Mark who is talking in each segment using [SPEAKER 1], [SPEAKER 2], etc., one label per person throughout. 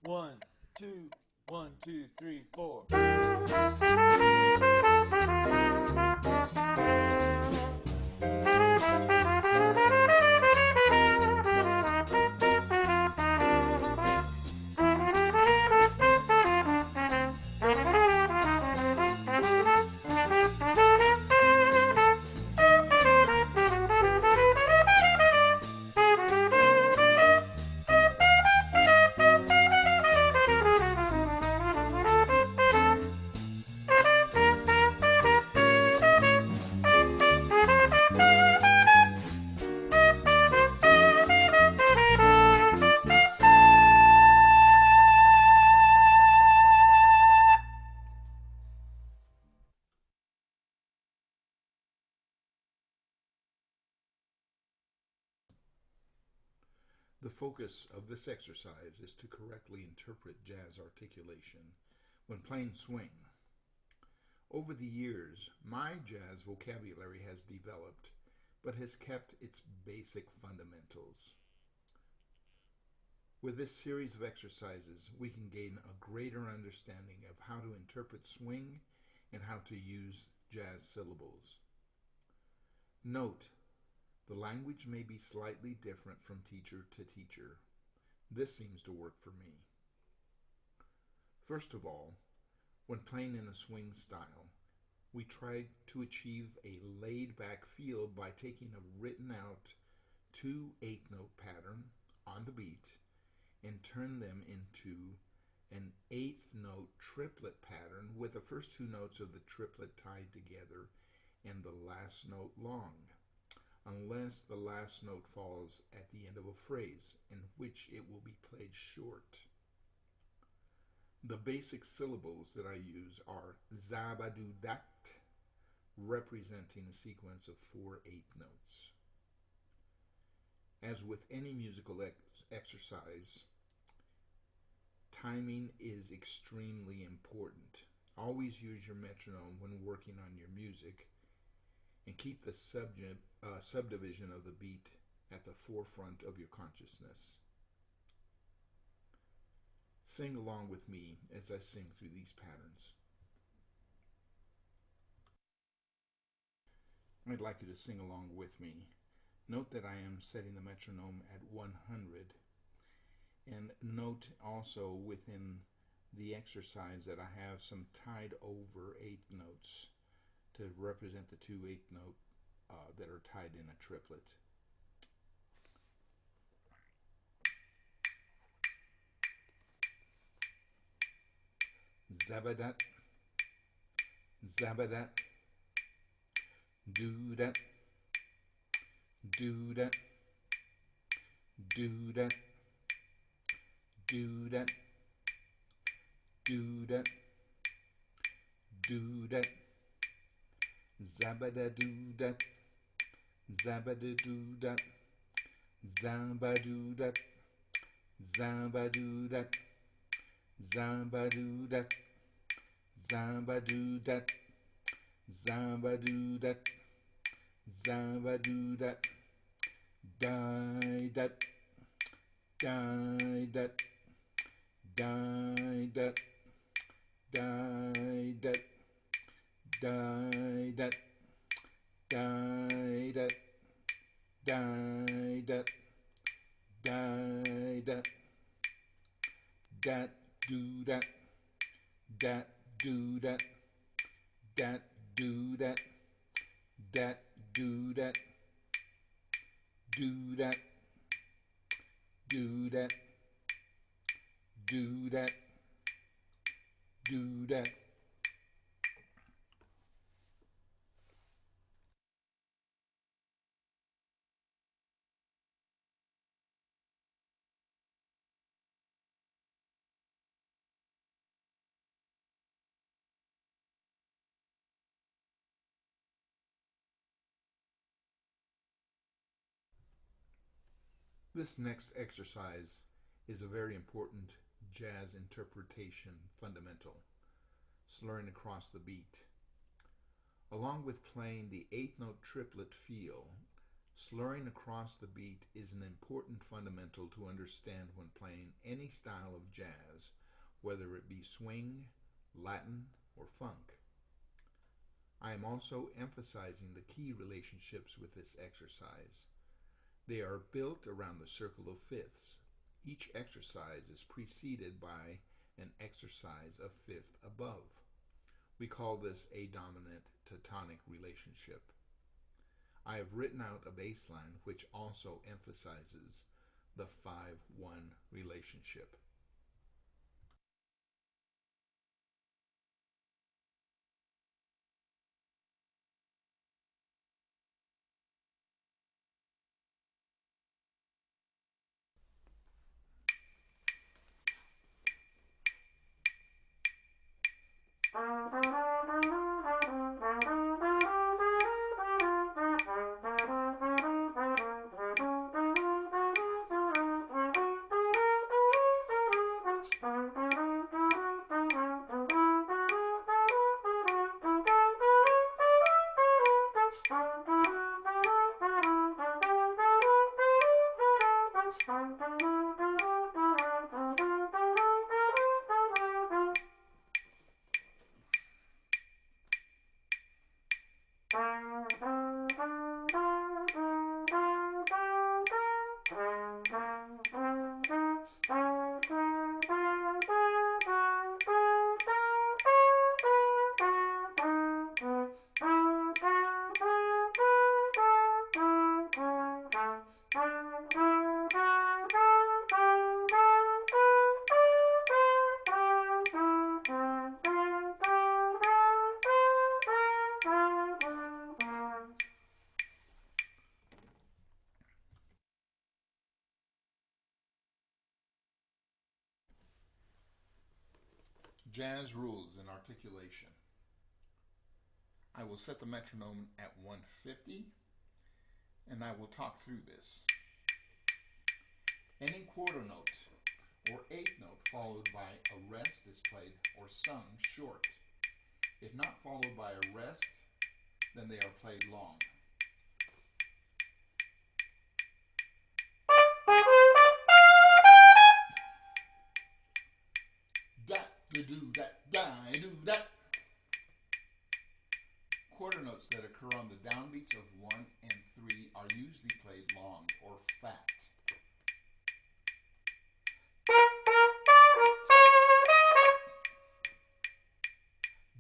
[SPEAKER 1] 1, 2, 1, 2, 3, 4.
[SPEAKER 2] The focus of this exercise is to correctly interpret jazz articulation when playing swing. Over the years, my jazz vocabulary has developed, but has kept its basic fundamentals. With this series of exercises, we can gain a greater understanding of how to interpret swing and how to use jazz syllables. Note, the language may be slightly different from teacher to teacher. This seems to work for me. First of all, when playing in a swing style, we try to achieve a laid-back feel by taking a written-out 2 8-note pattern on the beat and turn them into an 8th-note triplet pattern with the first 2 notes of the triplet tied together and the last note long, unless the last note falls at the end of a phrase, in which it will be played short. The basic syllables that I use are zabadudat, representing a sequence of 4 8 notes. As with any musical exercise, timing is extremely important. Always use your metronome when working on your music, and keep the subdivision of the beat at the forefront of your consciousness. Sing along with me as I sing through these patterns. I'd like you to sing along with me. Note that I am setting the metronome at 100, and note also within the exercise that I have some tied over 8 notes to represent the 2 8-note that are tied in a triplet. Zabadat, zabadat, do that, do that, do that, do that, do that, do that, zabada-do-dat, zabada-do-dat, zamba-do-dat, zamba-do-dat, zamba-do-dat, zamba-do-dat, zamba-do-dat, zamba-do-dat, die-dat, die-dat, die-dat, die-dat, die-dat, die-dat, die-dat, die-dat, dat do that, dat do that, dat do that, dat do that, do that, do that, do that, do that. This next exercise is a very important jazz interpretation fundamental, slurring across the beat. Along with playing the 8-note triplet feel, Slurring across the beat is an important fundamental to understand when playing any style of jazz, whether it be swing, Latin, or funk. I am also emphasizing the key relationships with this exercise. They are built around the circle of fifths. Each exercise is preceded by an exercise of fifth above. We call this a dominant to tonic relationship. I have written out a bass line which also emphasizes the 5-1 relationship. Jazz rules in articulation. I will set the metronome at 150 and I will talk through this. Any quarter note or eighth note followed by a rest is played or sung short. If not followed by a rest, then they are played long. Da-da-do-da-da-do-da. Quarter notes that occur on the downbeats of 1 and 3 are usually played long or fat.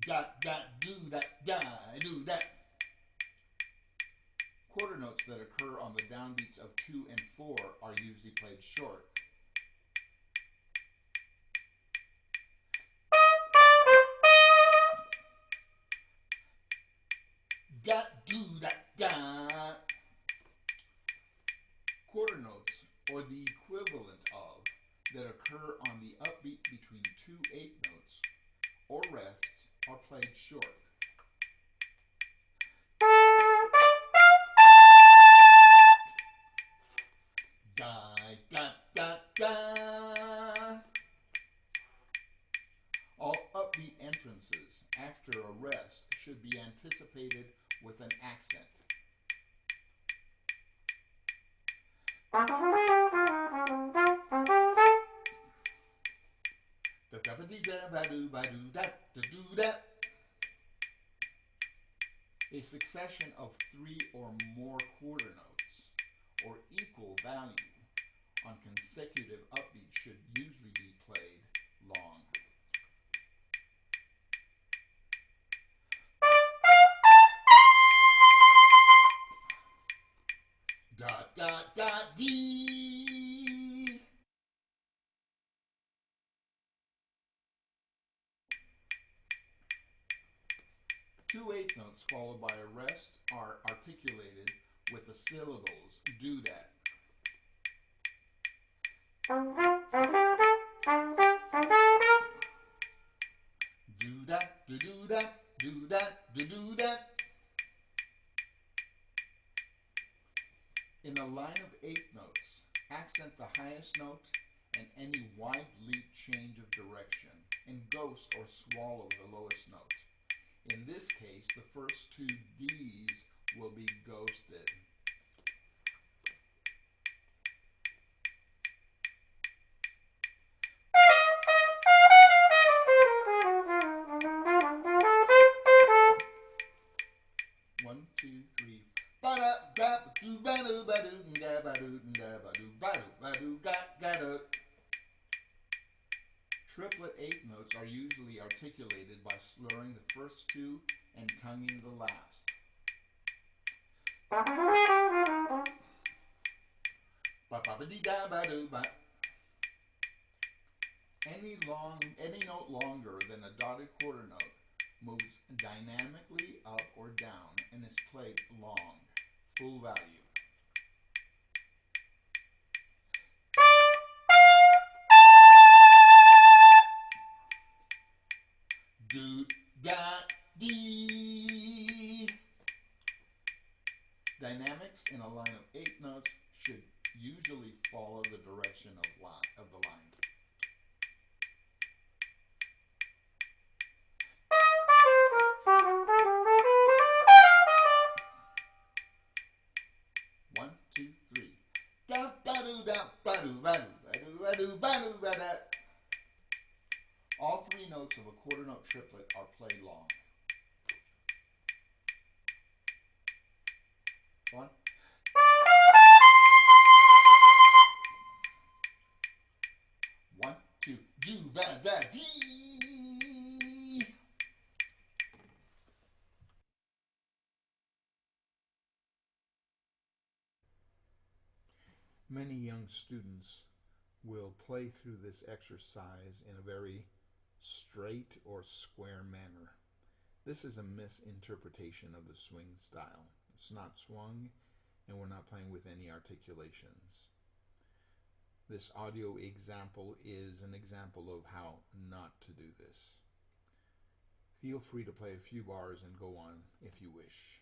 [SPEAKER 2] Da-da-do-da-da-do-da. Quarter notes that occur on the downbeats of 2 and 4 are usually played short. Da-do-da-da. Quarter notes, or the equivalent of, that occur on the upbeat between 2 eighth notes or rests are played short. Da-da-da-da. All upbeat entrances after a rest should be anticipated with an accent. A succession of 3 or more quarter notes, or equal value, on consecutive upbeats should usually be played long. Da-da-da-dee. 2 eighth notes followed by a rest are articulated with the syllables do that. Do that, do that, do that, do that. In a line of eighth notes, accent the highest note and any wide leap change of direction, and ghost or swallow the lowest note. In this case, the first 2 D's will be ghosted. Triplet eighth notes are usually articulated by slurring the first two and tonguing the last. Any note longer than a dotted quarter note moves dynamically up or down and is played long, full value. Do, da, dee. Dynamics in a line of 8 notes should usually follow the direction of the line. One, two, three. All three notes of a quarter note triplet are played long. One. One, two, do, ba, da, dee. Many young students will play through this exercise in a very straight or square manner. This is a misinterpretation of the swing style. It's not swung, and we're not playing with any articulations. This audio example is an example of how not to do this. Feel free to play a few bars and go on if you wish.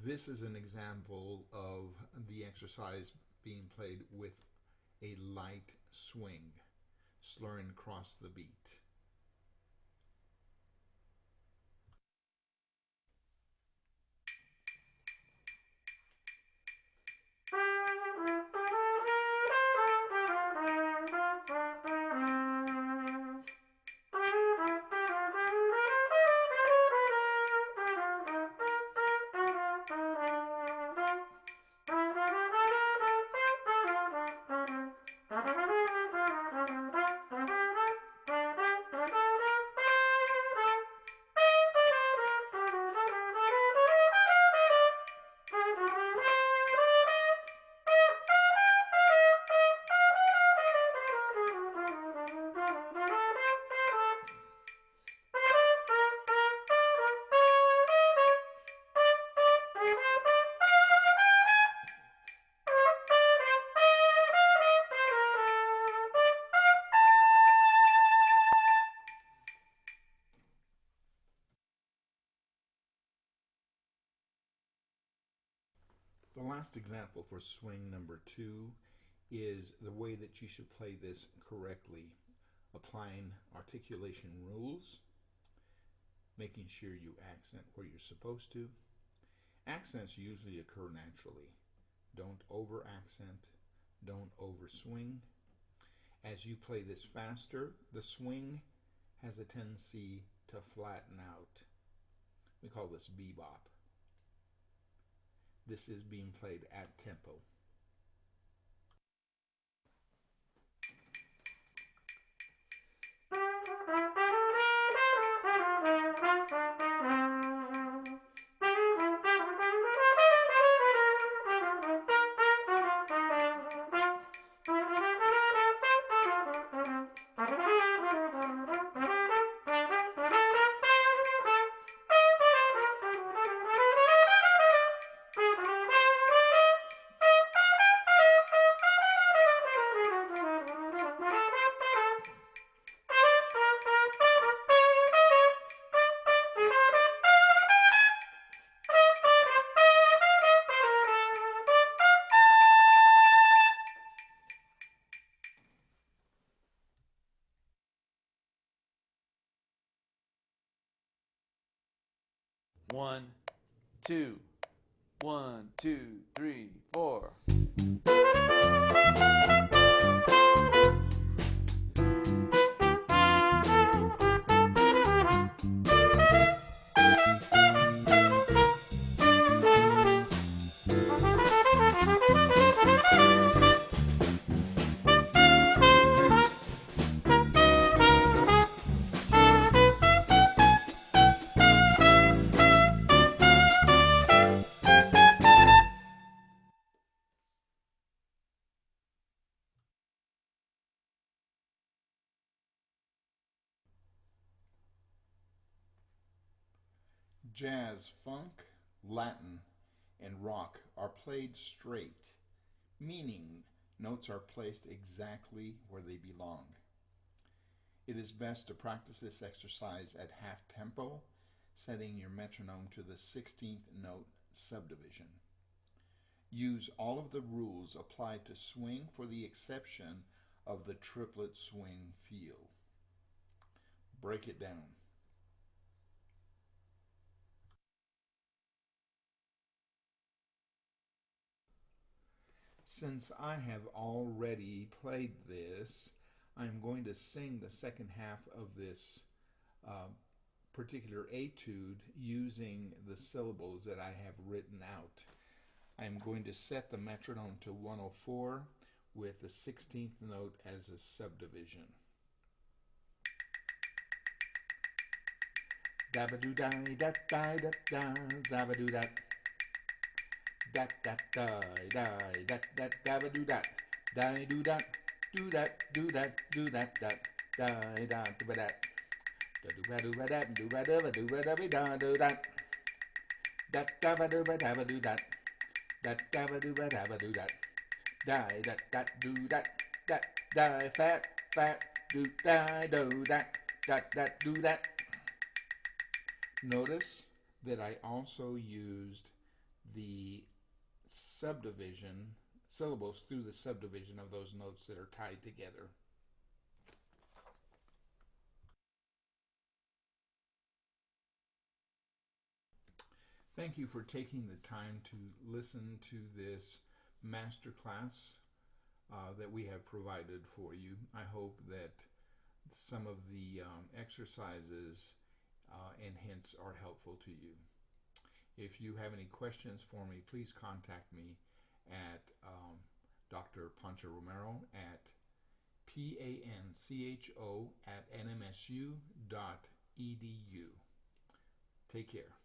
[SPEAKER 2] This is an example of the exercise being played with a light swing, slurring across the beat. The last example for swing number 2 is the way that you should play this correctly, applying articulation rules, making sure you accent where you're supposed to. Accents usually occur naturally. Don't over accent, don't over swing. As you play this faster, the swing has a tendency to flatten out. We call this bebop. This is being played at tempo.
[SPEAKER 1] 1, 2, 1, 2, 3, 4.
[SPEAKER 2] Jazz, funk, Latin, and rock are played straight, meaning notes are placed exactly where they belong. It is best to practice this exercise at half tempo, setting your metronome to the 16th note subdivision. Use all of the rules applied to swing for the exception of the triplet swing feel. Break it down. Since I have already played this, I'm going to sing the second half of this particular etude using the syllables that I have written out. I'm going to set the metronome to 104 with the 16th note as a subdivision. Da-ba-doo-da-da-da-da-da, zabba-doo-da. Dat dat die die dat dat dabba do dat die do that do that do that do that dat die da do that do that do that do that do that dat dabba do that dat dabba do that die that do that that die fat do die do that do that. Notice that I also used the subdivision syllables through the subdivision of those notes that are tied together. Thank you for taking the time to listen to this masterclass that we have provided for you. I hope that some of the exercises and hints are helpful to you. If you have any questions for me, please contact me at Dr. Pancho Romero at pancho@nmsu.edu. Take care.